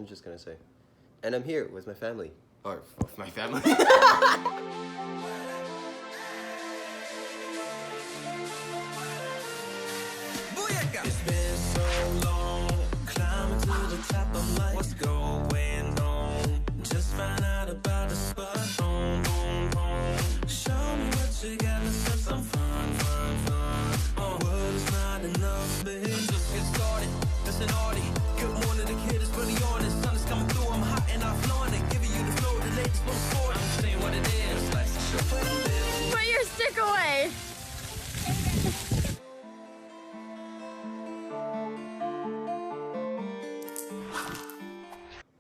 I'm just gonna say. And I'm here with my family. Or with my family. It's been so long, climbing to the top of life. What's going on? Just find out about the spot. Boom, boom, boom. Show me what you got. Let's have some fun, fun, fun. Words not enough, babe. Just get started. That's an arty. Good morning, the kid is really on it. Sun is coming through. I'm hot and I'm flowing it. Giving you the flow, the latest for the sport. I'm saying what it is. Like Put your stick away.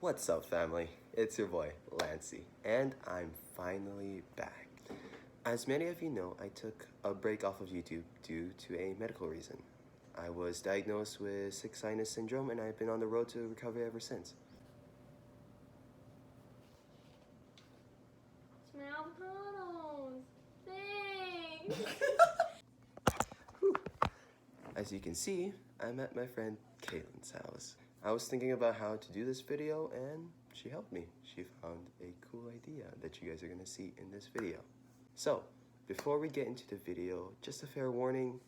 What's up, family? It's your boy, Lancey, and I'm finally back. As many of you know, I took a break off of YouTube due to a medical reason. I was diagnosed with sick sinus syndrome, and I've been on the road to recovery ever since. It's my avocados. Thanks. As you can see, I'm at my friend Caitlin's house. I was thinking about how to do this video, and she helped me. She found a cool idea that you guys are gonna see in this video. So, before we get into the video, just a fair warning,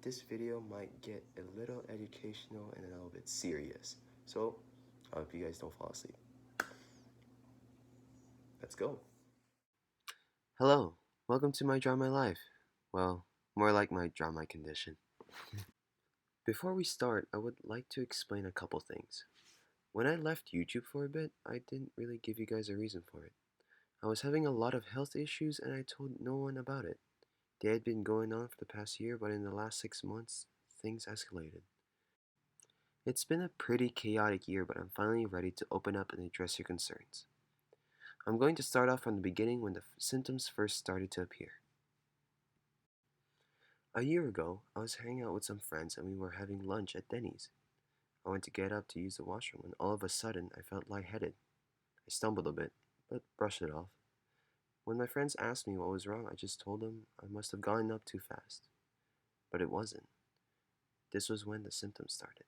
this video might get a little educational and a little bit serious. So, I hope you guys don't fall asleep. Let's go. Hello, welcome to my Draw My Life. Well, more like my Draw My Condition. Before we start, I would like to explain a couple things. When I left YouTube for a bit, I didn't really give you guys a reason for it. I was having a lot of health issues and I told no one about it. They had been going on for the past year, but in the last 6 months, things escalated. It's been a pretty chaotic year, but I'm finally ready to open up and address your concerns. I'm going to start off from the beginning when the symptoms first started to appear. A year ago, I was hanging out with some friends and we were having lunch at Denny's. I went to get up to use the washroom when all of a sudden I felt lightheaded. I stumbled a bit, but brushed it off. When my friends asked me what was wrong, I just told them I must have gone up too fast. But it wasn't. This was when the symptoms started.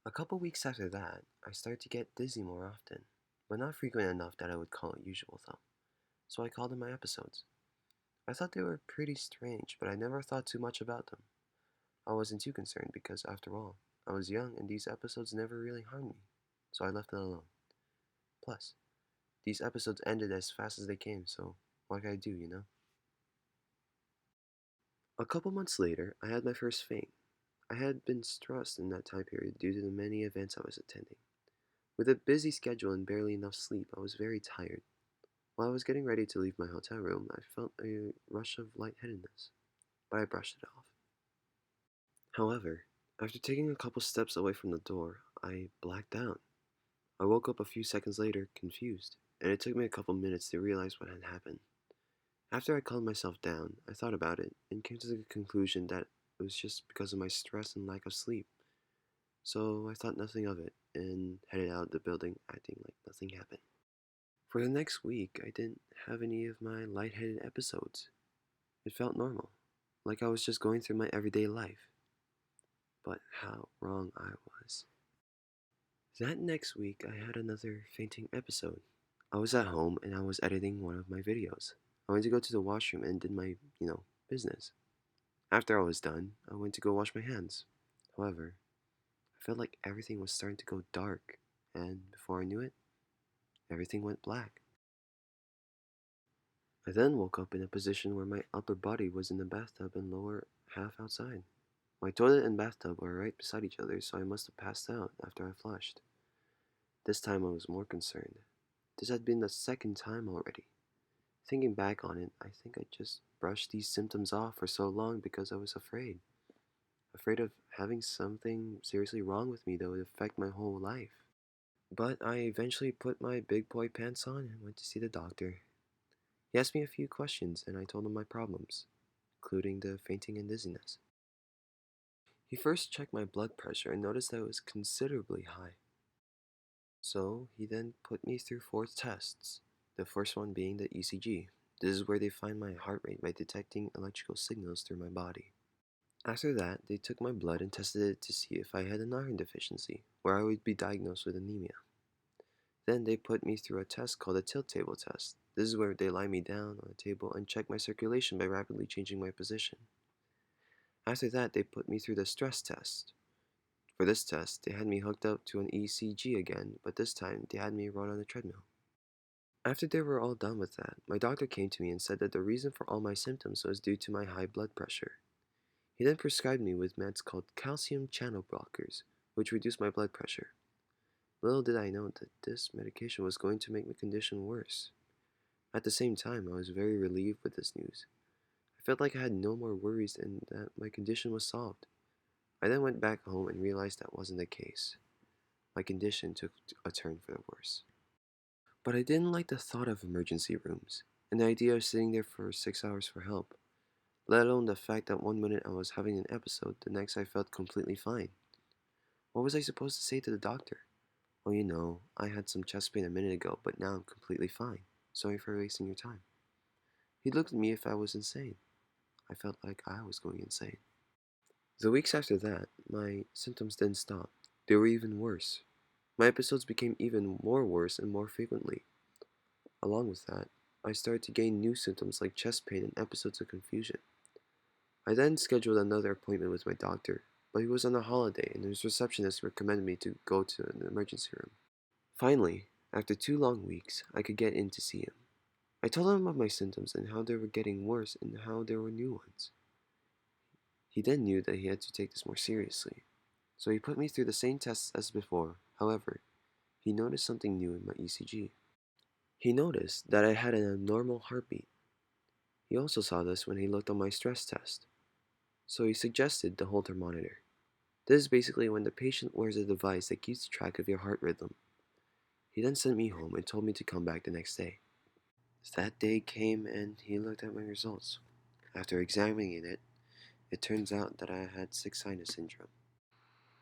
A couple weeks after that, I started to get dizzy more often, but not frequent enough that I would call it usual though. So I called them my episodes. I thought they were pretty strange, but I never thought too much about them. I wasn't too concerned because, after all, I was young and these episodes never really harmed me, so I left it alone. Plus, these episodes ended as fast as they came, so what could I do, you know? A couple months later, I had my first faint. I had been stressed in that time period due to the many events I was attending. With a busy schedule and barely enough sleep, I was very tired. While I was getting ready to leave my hotel room, I felt a rush of lightheadedness, but I brushed it off. However, after taking a couple steps away from the door, I blacked out. I woke up a few seconds later, confused, and it took me a couple minutes to realize what had happened. After I calmed myself down, I thought about it and came to the conclusion that it was just because of my stress and lack of sleep. So I thought nothing of it and headed out of the building acting like nothing happened. For the next week, I didn't have any of my lightheaded episodes. It felt normal, like I was just going through my everyday life. But how wrong I was. That next week, I had another fainting episode. I was at home and I was editing one of my videos. I went to go to the washroom and did my, business. After I was done, I went to go wash my hands. However, I felt like everything was starting to go dark, and before I knew it, everything went black. I then woke up in a position where my upper body was in the bathtub and lower half outside. My toilet and bathtub were right beside each other, so I must have passed out after I flushed. This time I was more concerned. This had been the second time already. Thinking back on it, I think I just brushed these symptoms off for so long because I was afraid. Afraid of having something seriously wrong with me that would affect my whole life. But I eventually put my big boy pants on and went to see the doctor. He asked me a few questions and I told him my problems, including the fainting and dizziness. He first checked my blood pressure and noticed that it was considerably high. So he then put me through 4 tests, the first one being the ECG. This is where they find my heart rate by detecting electrical signals through my body. After that, they took my blood and tested it to see if I had an iron deficiency, where I would be diagnosed with anemia. Then they put me through a test called a tilt table test. This is where they lie me down on a table and check my circulation by rapidly changing my position. After that, they put me through the stress test. For this test, they had me hooked up to an ECG again, but this time they had me run on a treadmill. After they were all done with that, my doctor came to me and said that the reason for all my symptoms was due to my high blood pressure. He then prescribed me with meds called calcium channel blockers, which reduce my blood pressure. Little did I know that this medication was going to make my condition worse. At the same time, I was very relieved with this news. I felt like I had no more worries and that my condition was solved. I then went back home and realized that wasn't the case. My condition took a turn for the worse. But I didn't like the thought of emergency rooms, and the idea of sitting there for 6 hours for help, let alone the fact that one minute I was having an episode, the next I felt completely fine. What was I supposed to say to the doctor? Oh, I had some chest pain a minute ago, but now I'm completely fine. Sorry for wasting your time. He looked at me if I was insane. I felt like I was going insane. The weeks after that, my symptoms didn't stop. They were even worse. My episodes became even more worse and more frequently. Along with that, I started to gain new symptoms like chest pain and episodes of confusion. I then scheduled another appointment with my doctor, but he was on a holiday and his receptionist recommended me to go to an emergency room. Finally, after 2 long weeks, I could get in to see him. I told him about my symptoms and how they were getting worse and how there were new ones. He then knew that he had to take this more seriously, so he put me through the same tests as before. However, he noticed something new in my ECG. He noticed that I had an abnormal heartbeat. He also saw this when he looked on my stress test, so he suggested the Holter monitor. This is basically when the patient wears a device that keeps track of your heart rhythm. He then sent me home and told me to come back the next day. That day came and he looked at my results. After examining it, it turns out that I had sick sinus syndrome.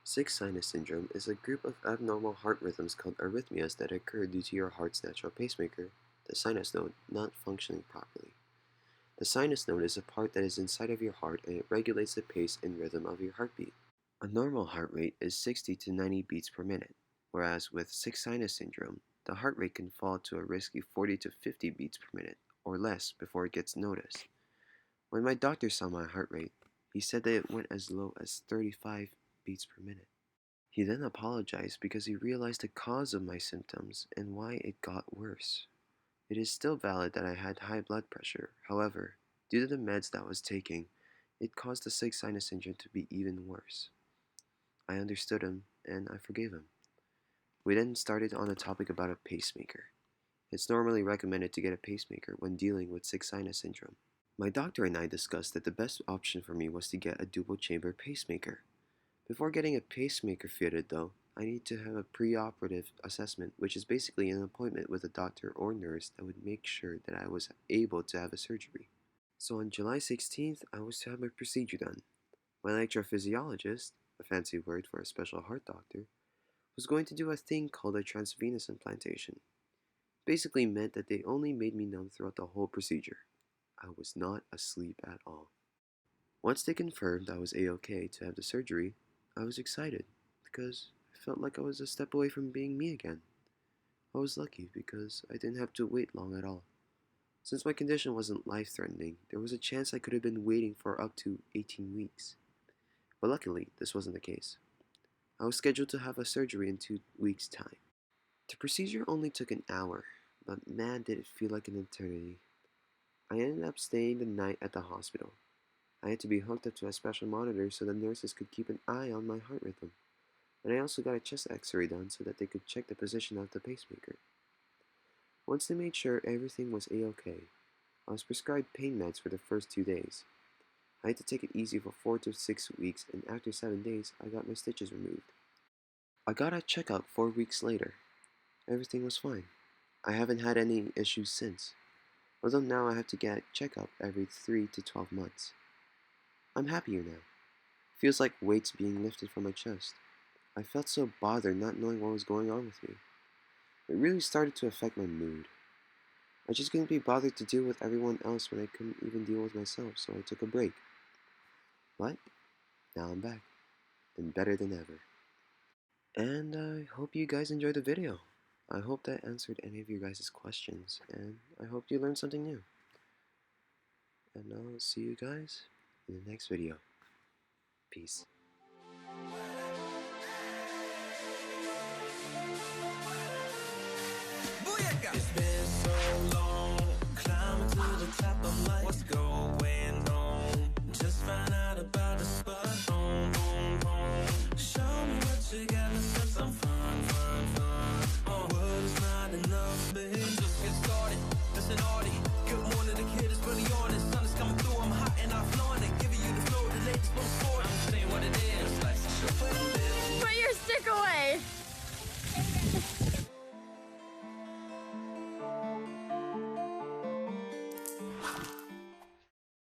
Sick sinus syndrome is a group of abnormal heart rhythms called arrhythmias that occur due to your heart's natural pacemaker, the sinus node, not functioning properly. The sinus node is a part that is inside of your heart and it regulates the pace and rhythm of your heartbeat. A normal heart rate is 60 to 90 beats per minute, whereas with sick sinus syndrome, the heart rate can fall to a risky 40 to 50 beats per minute, or less, before it gets noticed. When my doctor saw my heart rate, he said that it went as low as 35 beats per minute. He then apologized because he realized the cause of my symptoms and why it got worse. It is still valid that I had high blood pressure. However, due to the meds that I was taking, it caused the sick sinus syndrome to be even worse. I understood him and I forgave him. We then started on a topic about a pacemaker. It's normally recommended to get a pacemaker when dealing with sick sinus syndrome. My doctor and I discussed that the best option for me was to get a dual chamber pacemaker. Before getting a pacemaker fitted though, I need to have a preoperative assessment, which is basically an appointment with a doctor or nurse that would make sure that I was able to have a surgery. So on July 16th, I was to have my procedure done. My electrophysiologist, a fancy word for a special heart doctor, was going to do a thing called a transvenous implantation. Basically meant that they only made me numb throughout the whole procedure. I was not asleep at all. Once they confirmed I was A-OK to have the surgery, I was excited because I felt like I was a step away from being me again. I was lucky because I didn't have to wait long at all. Since my condition wasn't life-threatening, there was a chance I could have been waiting for up to 18 weeks. But luckily, this wasn't the case. I was scheduled to have a surgery in 2 weeks' time. The procedure only took an hour, but man did it feel like an eternity. I ended up staying the night at the hospital. I had to be hooked up to a special monitor so the nurses could keep an eye on my heart rhythm. And I also got a chest x-ray done so that they could check the position of the pacemaker. Once they made sure everything was A-OK, I was prescribed pain meds for the first 2 days. I had to take it easy for 4 to 6 weeks, and after 7 days, I got my stitches removed. I got a checkup 4 weeks later. Everything was fine. I haven't had any issues since, although now I have to get a checkup every 3 to 12 months. I'm happier now. Feels like weights being lifted from my chest. I felt so bothered not knowing what was going on with me. It really started to affect my mood. I just couldn't be bothered to deal with everyone else when I couldn't even deal with myself, so I took a break. What? Now I'm back, and better than ever. And I hope you guys enjoyed the video. I hope that answered any of your guys' questions, and I hope you learned something new. And I'll see you guys in the next video. Peace.